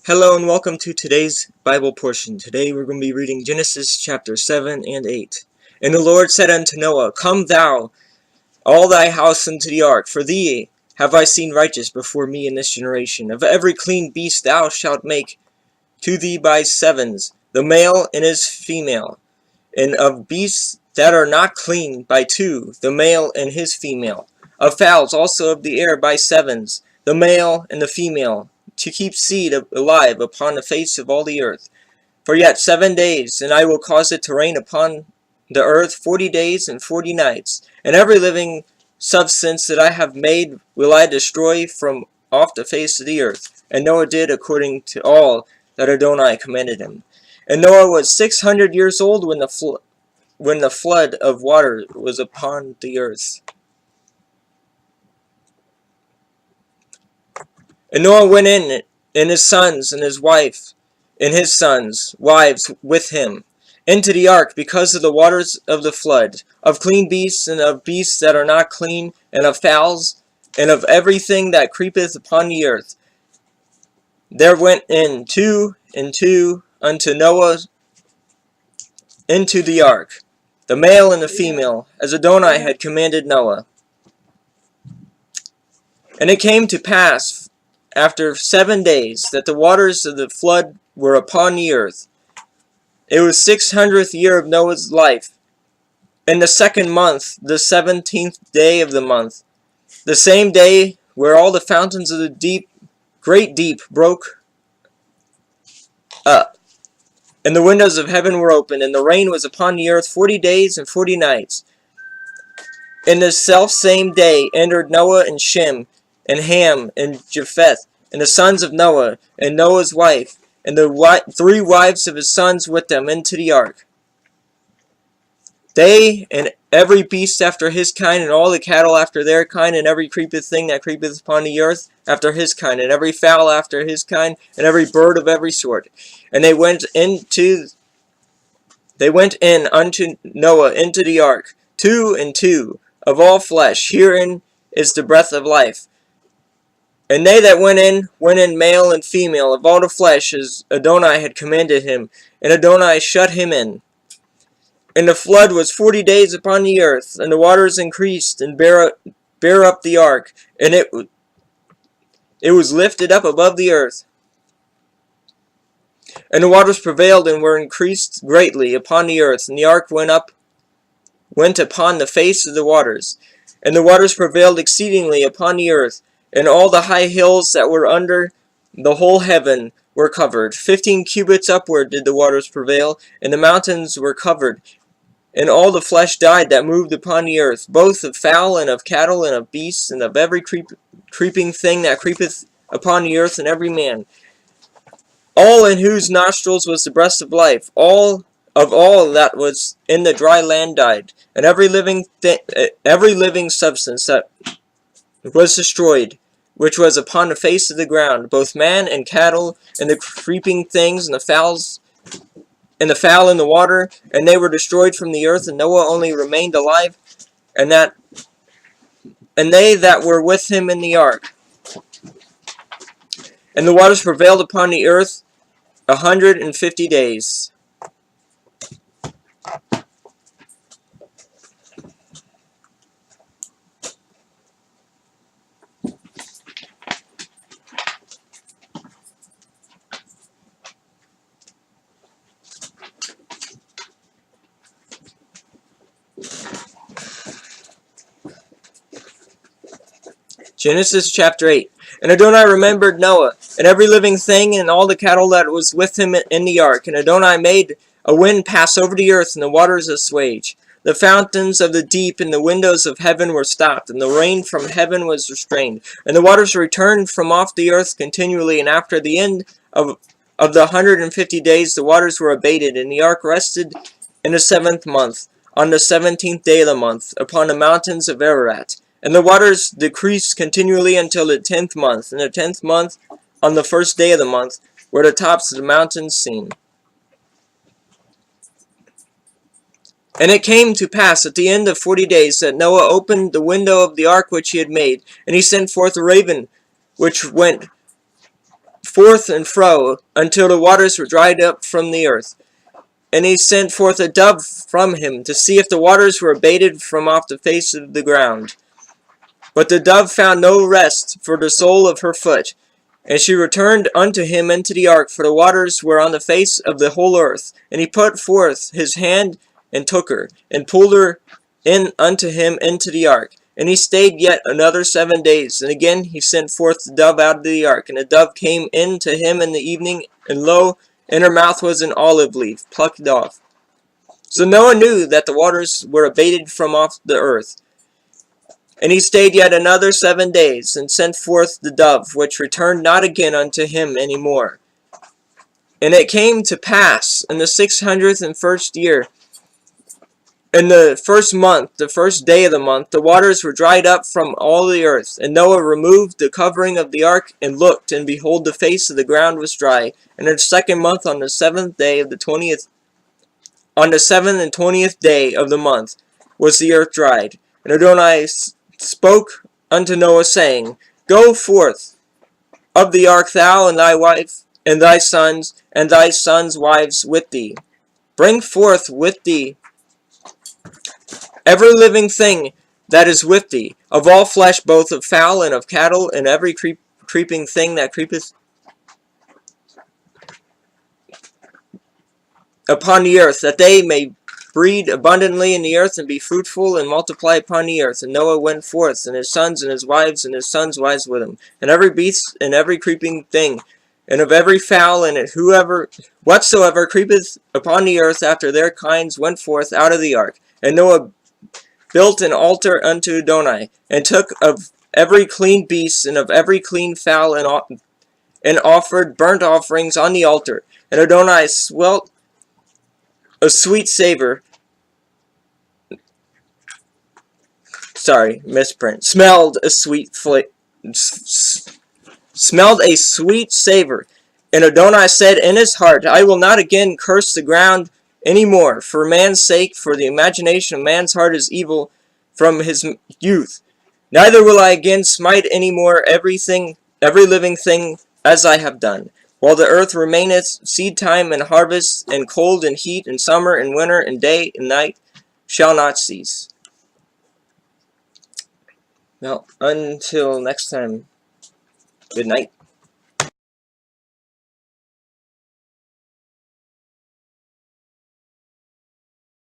Hello and welcome to today's Bible portion. Today we're going to be reading Genesis chapter 7 and 8. And the Lord said unto Noah, Come thou, all thy house into the ark, for thee have I seen righteous before me in this generation. Of every clean beast thou shalt make to thee by sevens, the male and his female, and of beasts that are not clean by two, the male and his female, of fowls also of the air by sevens, the male and the female, to keep seed alive upon the face of all the earth. For yet 7 days, and I will cause it to rain upon the earth 40 days and 40 nights, and every living substance that I have made will I destroy from off the face of the earth. And Noah did according to all that Adonai commanded him. And Noah was 600 years old when the flood of water was upon the earth. And Noah went in, and his sons and his wife, and his sons' wives with him, into the ark, because of the waters of the flood, of clean beasts, and of beasts that are not clean, and of fowls, and of everything that creepeth upon the earth. There went in two and two unto Noah into the ark, the male and the female, as Adonai had commanded Noah. And it came to pass, after 7 days, that the waters of the flood were upon the earth. It was 600th year of Noah's life. In the 2nd month, the 17th day of the month, the same day where all the fountains of the great deep broke up, and the windows of heaven were opened, and the rain was upon the earth 40 days and 40 nights. In the selfsame day entered Noah and Shem, and Ham, and Japheth, and the sons of Noah, and Noah's wife, and the 3 wives of his sons with them into the ark. They, and every beast after his kind, and all the cattle after their kind, and every creepeth thing that creepeth upon the earth after his kind, and every fowl after his kind, and every bird of every sort. And they went in unto Noah into the ark, 2 and 2, of all flesh. Herein is the breath of life. And they that went in male and female, of all the flesh, as Adonai had commanded him. And Adonai shut him in. And the flood was 40 days upon the earth, and the waters increased, and bare up the ark, and it was lifted up above the earth. And the waters prevailed, and were increased greatly upon the earth, and the ark went upon the face of the waters. And the waters prevailed exceedingly upon the earth, and all the high hills that were under the whole heaven were covered. 15 cubits upward did the waters prevail, and the mountains were covered. And all the flesh died that moved upon the earth, both of fowl, and of cattle, and of beasts, and of every creeping thing that creepeth upon the earth, and every man. All in whose nostrils was the breath of life. All that was in the dry land died, and every living substance that was destroyed, which was upon the face of the ground, both man and cattle, and the creeping things, and the fowls, and the fowl in the water, and they were destroyed from the earth, and Noah only remained alive, and they that were with him in the ark. And the waters prevailed upon the earth 150 days. Genesis chapter 8. And Adonai remembered Noah, and every living thing, and all the cattle that was with him in the ark. And Adonai made a wind pass over the earth, and the waters assuage. The fountains of the deep and the windows of heaven were stopped, and the rain from heaven was restrained. And the waters returned from off the earth continually, and after the end of the 150 days the waters were abated, and the ark rested in the 7th month, on the 17th day of the month, upon the mountains of Ararat. And the waters decreased continually until the 10th month. In the 10th month, on the 1st day of the month, were the tops of the mountains seen. And it came to pass at the end of 40 days that Noah opened the window of the ark which he had made, and he sent forth a raven, which went forth and fro, until the waters were dried up from the earth. And he sent forth a dove from him, to see if the waters were abated from off the face of the ground. But the dove found no rest for the sole of her foot. And she returned unto him into the ark, for the waters were on the face of the whole earth. And he put forth his hand, and took her, and pulled her in unto him into the ark. And he stayed yet another 7 days. And again he sent forth the dove out of the ark. And the dove came in to him in the evening, and lo, in her mouth was an olive leaf, plucked off. So Noah knew that the waters were abated from off the earth. And he stayed yet another 7 days, and sent forth the dove, which returned not again unto him any more. And it came to pass in the 601st year, in the first month, the first day of the month, the waters were dried up from all the earth. And Noah removed the covering of the ark, and looked, and behold, the face of the ground was dry. And in the second month, on the 7th day of the 20th, on the 7th and 20th day of the month, was the earth dried. And Adonai spoke unto Noah, saying, Go forth of the ark, thou and thy wife, and thy sons wives with thee. Bring forth with thee every living thing that is with thee, of all flesh, both of fowl and of cattle, and every creeping thing that creepeth upon the earth, that they may breed abundantly in the earth, and be fruitful, and multiply upon the earth. And Noah went forth, and his sons and his sons' wives with him, and every beast and every creeping thing, and of every fowl, and whatsoever creepeth upon the earth after their kinds, went forth out of the ark. And Noah built an altar unto Adonai, and took of every clean beast, and of every clean fowl, and offered burnt offerings on the altar. And Adonai smelt a sweet savor. Smelled a sweet savor. And Adonai said in his heart, I will not again curse the ground any more for man's sake, for the imagination of man's heart is evil from his youth. Neither will I again smite any more every living thing, as I have done. While the earth remaineth, seed time and harvest, and cold and heat, and summer and winter, and day and night shall not cease. Well, until next time, good night.